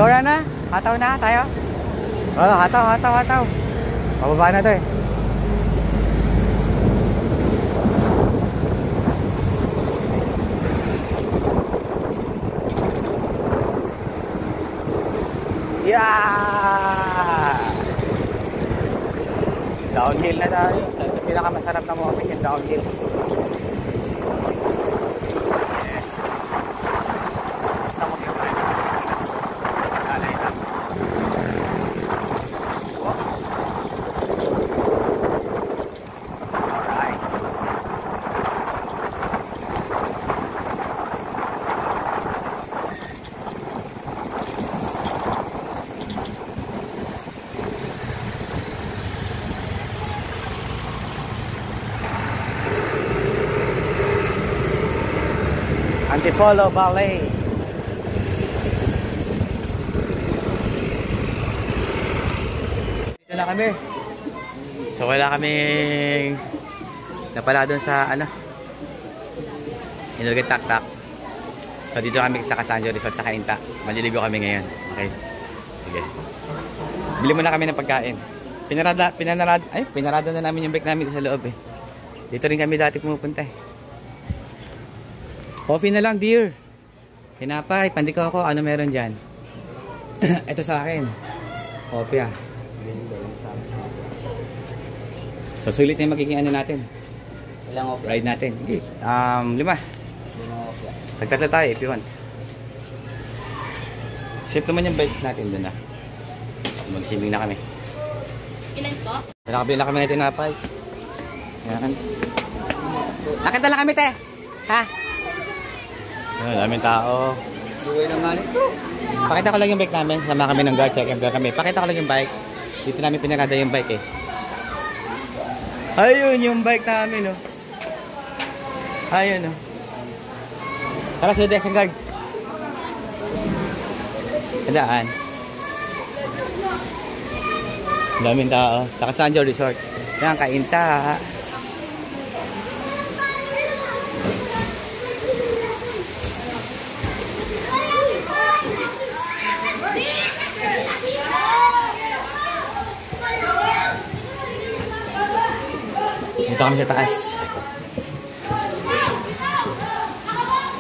Gora na? Hataw na tayo? Oo, hataw. Pababa na to eh. Yeah! Downhill na tayo. Ito pinakamasarap na moment yung downhill. Antipolo Valley. Dito na kami. So wala kaming napala doon sa ano Hinulugan Tak-Tak. So dito kami sa Casanjo Resort sa Cainta. Maliligo kami ngayon. Okay. Sige. Bili muna kami ng pagkain. Pinarada na namin yung bike namin sa loob eh. Dito rin kami dati pumupunta eh. Coffee na lang, dear. Tinapay, pandikaw ako. Ano meron dyan? Ito sa akin. Coffee ah. So, sulit na yung magiging ano natin. Ilang ride natin. Okay. 5. Tagtatla tayo if you want. Safe naman yung bike natin dun ah. Mag-swimming na kami. Ilan po? Nakabila kami na tinapay. Yan. Nakita lang kami, te. Ha? Ayan, daming tao. Buhay lang nga nito. Pakita ko lang yung bike namin. Sama kami ng guard. Check kami. Pakita ko lang yung bike. Dito namin pinarada yung bike eh. Ayun yung bike namin oh. Ayun oh. Tara sa desk guard. Tandaan. Daming tao. Sa Casanjo Resort. Yan, Cainta. Dito kami sa taas.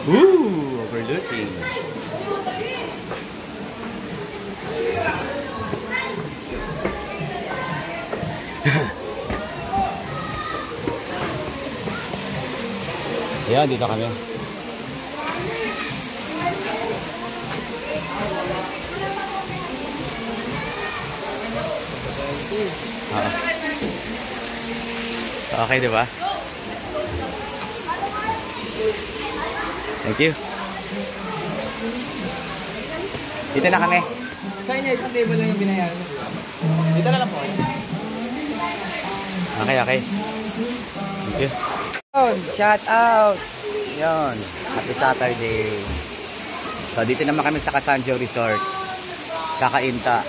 Overlooking. Ayan, dito kami. Okay, di ba? Thank you. Dito na kami. Sa inyo, isang table lang yung binayaran. Dito na lang po. Okay. Thank you. Shout out. Yon. Happy Saturday. So, dito naman kami sa Casanjo Resort. Sa Cainta.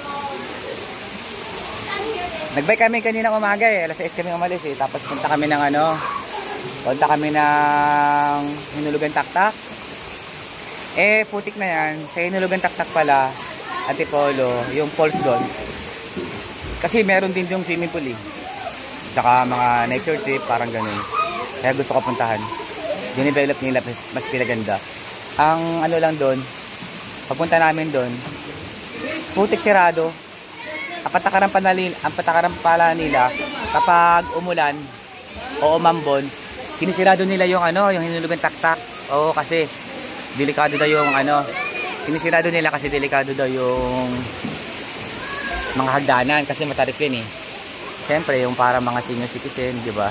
Nagbike kami kanina umaga eh. Alas 6 kami umalis eh. Tapos punta kami ng Hinulugan Tak-Tak. Eh, putik na yan. Sa Hinulugan Tak-Tak pala, Antipolo, yung falls doon. Kasi meron din yung swimming pool eh. Saka mga nature trip, parang ganun. Kaya gusto ko puntahan. Dinidevelop nila, mas pinaganda. Ang ano lang doon, pagpunta namin doon, putik sirado. Ang patakaran pala nila kapag umulan o umambon, sinisirado nila yung yung Hinulugan Tak-Tak. Oo, kasi delikado daw yung sinisirado nila kasi delikado daw yung mga hagdanan kasi matarik yun eh. Siyempre yung para mga senior citizen, di ba?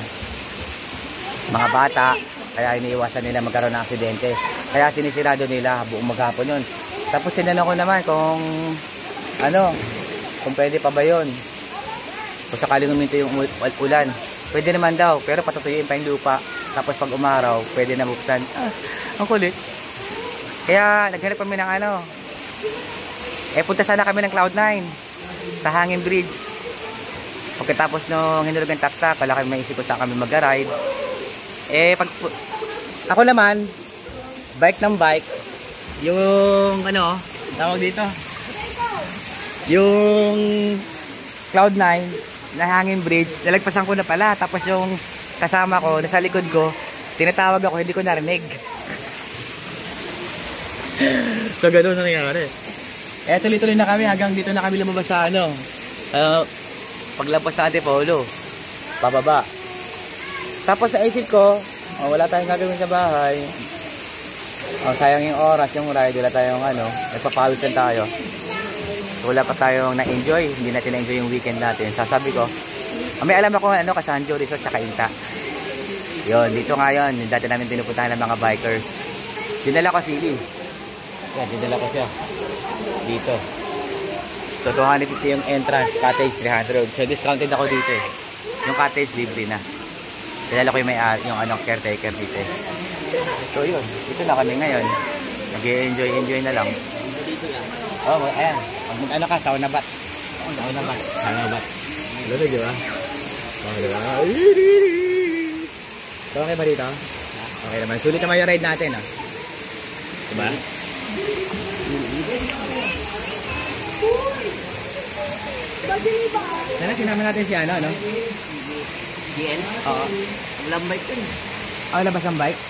Mga bata, kaya iniiwasan nila magkaroon ng aksidente. Kaya sinisirado nila buong maghapon yun. Tapos sinanong ko naman kung pwede pa ba yun. Kung sakaling uminto yung ulan, pwede naman daw, pero patutuyuin pa yung lupa. Tapos pag umaraw, pwede na buksan. Ang kulit. Kaya naghanap kami ng punta sana kami ng Cloud9 sa Hangin Bridge. Pagkatapos nung Hinulugan Tak-Tak, wala kami maisip kung saan kami mag-ride. Ako naman, bike ng bike, yung tawag dito, yung Cloud9 na hanging bridge, nalagpasan ko na pala. Tapos yung kasama ko, nasa likod ko, tinatawag ako, hindi ko narinig. So, gano'n na nangyari. Eh, tuloy-tuloy na kami hanggang dito na kami lumabas sa ano. Paglabas sa Antipolo, pababa. Tapos naisip ko, wala tayong gagawin sa bahay. Sayang yung oras, yung ride, wala tayong ano, nagpapawis lang tayo. Wala pa tayong na-enjoy, hindi natin na-enjoy yung weekend natin. Sasabi ko, may alam ako ano, Kasanjo Resort sa Inta. Yun, dito nga yun, yung dati namin pinupuntahan ng mga bikers. Dinala ko sili. Yan, dinala ko siya. Dito. So, 250 yung entrance, cottage 300. So, discounted ako dito eh. Yung cottage libre na. Dinala ko yung yung ano, caretaker dito eh. So, yun. Dito na kami ngayon. Nag-enjoy na lang. Oh, ayan. Pag ano ka, saunabat. Saunabat. Saunabat. Lalo, di ba? So, okay ba dito? Okay naman. Sulit naman yung ride natin, ah. Diba? Sana sinama natin si ano, no? GN? Oo. Walang bike yun. Labas ang bike?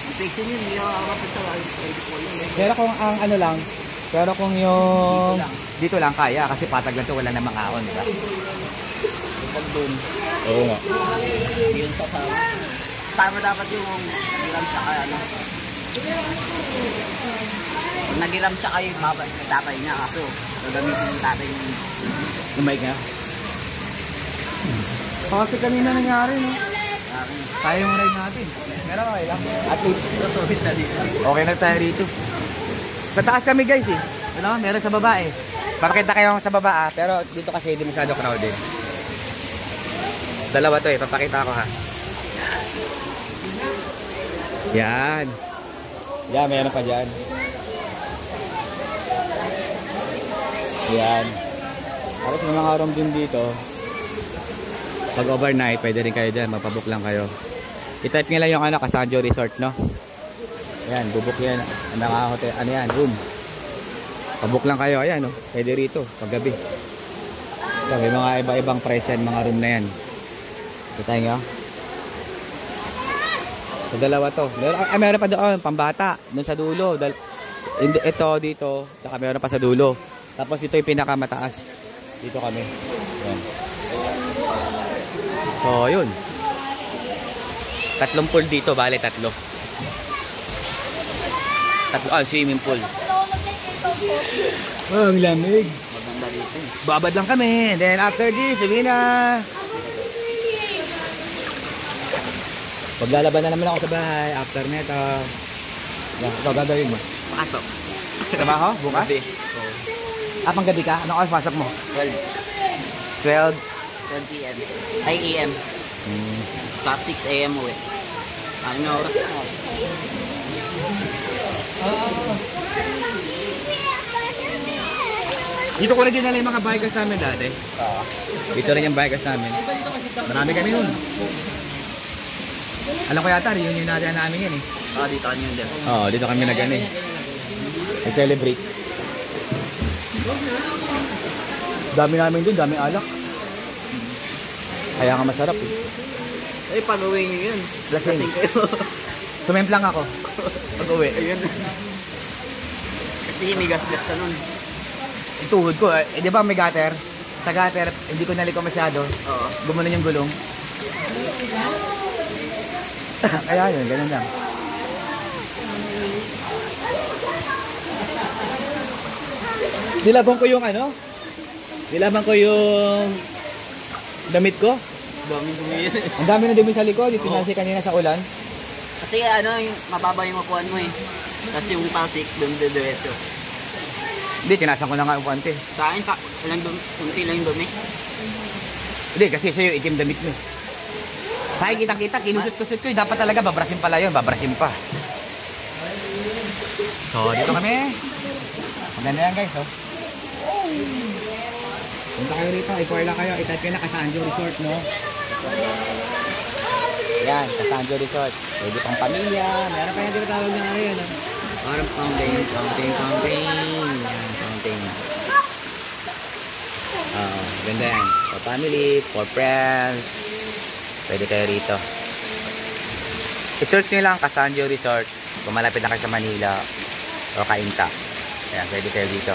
Infection yun, hindi ako kapag sa Pero kung ang ano lang, pero kung yung dito lang kaya kasi patag lang to, wala namang ahon, diba? pag doon. Oo nga. Yun sa sama. Tama dapat yung nagiram siya kaya ano. Pag nagiram siya kayo, tatay niya kaso gagamitin yung tatay yung Lumay nga. Kasi kanina nangyari, no? Tayo yung ride natin. Pero okay lang. At least, okay na tayo rito. Sa taas kami guys eh. Ano? Meron sa baba eh. Papakita kayo sa baba ah. Pero dito kasi hindi masyado crowded. Dalawa to eh. Papakita ko ha. Yan. Yan, meron pa dyan. Yan. Tapos may mga room din dito. Pag overnight, pwede rin kayo dyan. Magpabook lang kayo. I-type nyo lang yung ano, Kasanjo Resort, no? Ayan, bubuk yan. Hotel, ano yan, room. Pabook lang kayo. Ayan, no? Pwede rito, paggabi. So, may mga iba-ibang price yan, mga room na yan. Kita nyo? So, dalawa to. Meron pa doon, pambata. Doon sa dulo. Ito, dito. Saka meron pa sa dulo. Tapos ito yung pinakamataas. Dito kami. Ayan. So, yun. 3 pool dito, bale 3. 3 swimming pool. Oh, ang lamig. maganda dito. Babad lang kami. Then after this, sabi na. Paglalaban na naman ako sa bahay. After nito. Ito, gagawin mo. Pasok. Trabaho? Bukas? Gabi. Panggabi ka? Anong oras pasok mo? 12. 12 p.m. Ay, AM. Start 6 AM uwi. Ano na oras na? Dito ko na dinala yung mga bikers namin dati. Dito rin yung bikers namin. Marami kami nun. Alam ko yata, reunion natin namin yan eh. Dito kanya yun din. Oo, dito kami nag-ano eh. I-celebrate. Dami namin dun, dami alak. Kaya nga masarap eh. Eh, pag-uwi nyo yun. Lasing. kayo. Sumemplang ako. Pag-uwi. Ayun. Kasi may gas-gas ka nun. Yung tuhod ko, di ba may gutter? Sa gutter, hindi ko naliko masyado. Oo. Gumunan yung gulong. Kaya yun, ganun lang. Nilabang ko yung ano? Nilabang ko yung damit ko. Daming dumi yun. Ang dami na dumi sa likod, yung pinalsi kanina sa ulan. Kasi ano, yung mababa yung upuan mo eh. Kasi yung pasik, dumi-diretso. Hindi, tinasan ko na nga yung puante. Sa akin, kunti lang yung dumi. Hindi, kasi sa'yo itim damit mo. Sa akin, kitang-kita, kinusut-kusut ko. Dapat talaga, babrasin pala yun. Babrasin pa. So, dito kami. Maganda yan guys, oh. Punta kayo rito, i-pour lang kayo. I-type kayo na Kasanjo Resort, no? Yan, Kasanjo Resort. Pwede pang pamilya. Meron pa yung tinatawag na nga yun, no? Parang fountain. Yan, fountain. Ganda yan. For family, for friends. Pwede kayo rito. I-search nyo lang Casanjo Resort. Kung malapit na kayo sa Manila o Cainta. Ayan, pwede kayo dito.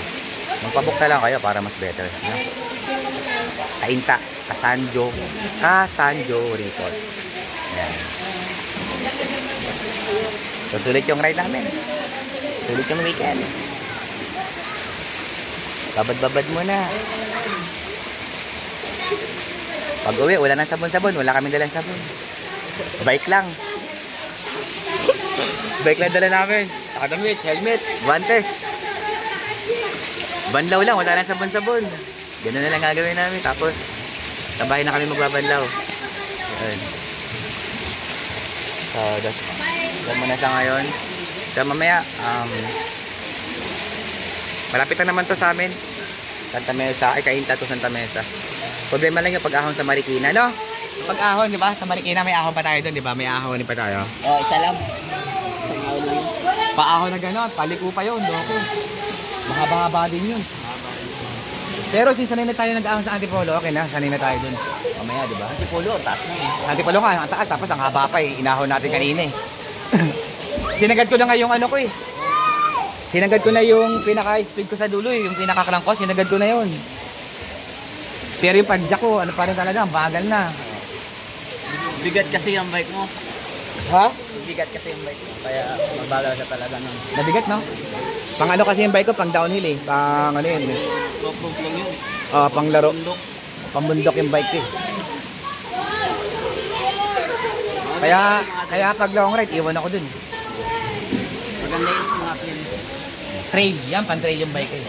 Magpabook na lang kayo para mas better. No? Cainta, Casanjo Resort. Ayan. So, sulit yung ride namin. Sulit yung weekend. Babad-babad muna. Pag uwi, wala nang sabon-sabon. Wala kaming dalang sabon. Bike lang. Bike lang dala namin. Nakadamit, helmet, guantes. Banlaw lang, wala nang sabon-sabon. Ganun na lang gagawin namin. Tapos, sa bahay na kami magbabanlaw. Ayan. So, doon muna sa ngayon. So, mamaya, malapit na naman to sa amin. Santa Mesa, ay Cainta to Santa Mesa. Problema lang yung pag-ahon sa Marikina, no? Pag-ahon, di ba? Sa Marikina may ahon pa tayo doon, di ba? May ahon pa tayo. Oo, isa lang. Pa-ahon na gano'n, paliko pa yun, loko. Mahaba-haba din yun. Pero since sanay na tayo nag-ahon sa Antipolo, okay na, sanay na tayo doon. Mamaya, di ba? Antipolo, taas na eh. Antipolo nga, ang taas, tapos ang haba pa eh. Inahon natin kanina eh. Sinagad ko na nga yung ano ko eh. Sinagad ko na yung pinaka-speed ko sa dulo eh. Yung pinaka-crank ko, sinagad ko na yun. Pero yung pag-jack ko, ano pa rin talaga, bagal na. Bigat kasi yung bike mo. Ha? Bigat kasi yung bike mo. Kaya mabagal ka talaga nun. Nabigat, no? Pang ano kasi yung bike ko, pang downhill eh. Pang ano yun eh. Rock lang yun. Pang laro. Bundok. Pang bundok yung bike eh. Kaya pag long ride, iwan ako dun. Maganda yung mga film. Trail, yan, pang trail yung bike eh.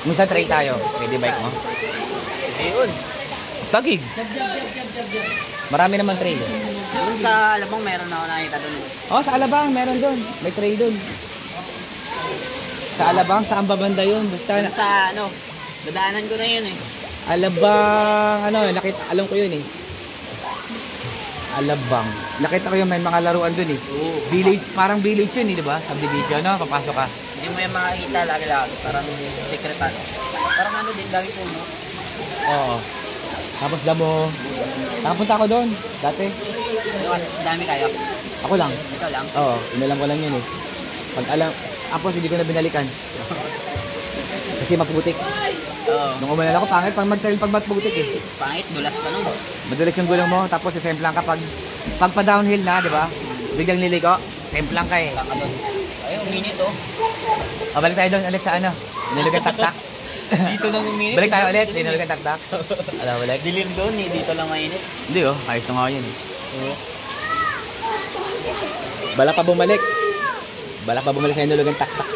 Minsan trail tayo, pwede bike mo. Ayun. Tagig. Marami naman trail. Doon sa Alabang meron na ako nakita doon. Oh, sa Alabang, meron dun. May trail dun. Sa Alabang, saan ba banda yun? Basta Doon sa ano, dadaanan ko na yun eh. Alabang, ano, alam ko yun eh. Alabang. Nakita ko yung may mga laruan dun eh. Oo. Village, parang village yun eh, di ba? Subdivision, no? Papasok ka. Hindi mo yung makikita lagi-lagi. Parang sekretan. Parang ano din, dami puno. Oo. Tapos damo. Nakapunta ako doon, dati. Dami kayo. Ako lang. Ito lang. Oo, inalam ko lang yun eh. Pag alam, tapos hindi ko na binalikan. Kasi maputik. Oo. Nung umanan ako, pangit pag maputik eh. Pangit, dulas pa nun. Madulas yung gulong mo, tapos sisemplang ka pag pa-downhill na, di ba? Biglang liliko, semplang ka eh. Kaka doon. Ay, uminit oh. O, balik tayo doon ulit sa ano, nilugan taktak. Dito lang uminit. Balik tayo ulit, nilugan taktak. Alam, balik. Dilim doon eh, dito lang mainit. Hindi oh, ayos na nga yun eh. Oo. Bala pa bumalik. Bala pa bumalik sa nilugan taktak.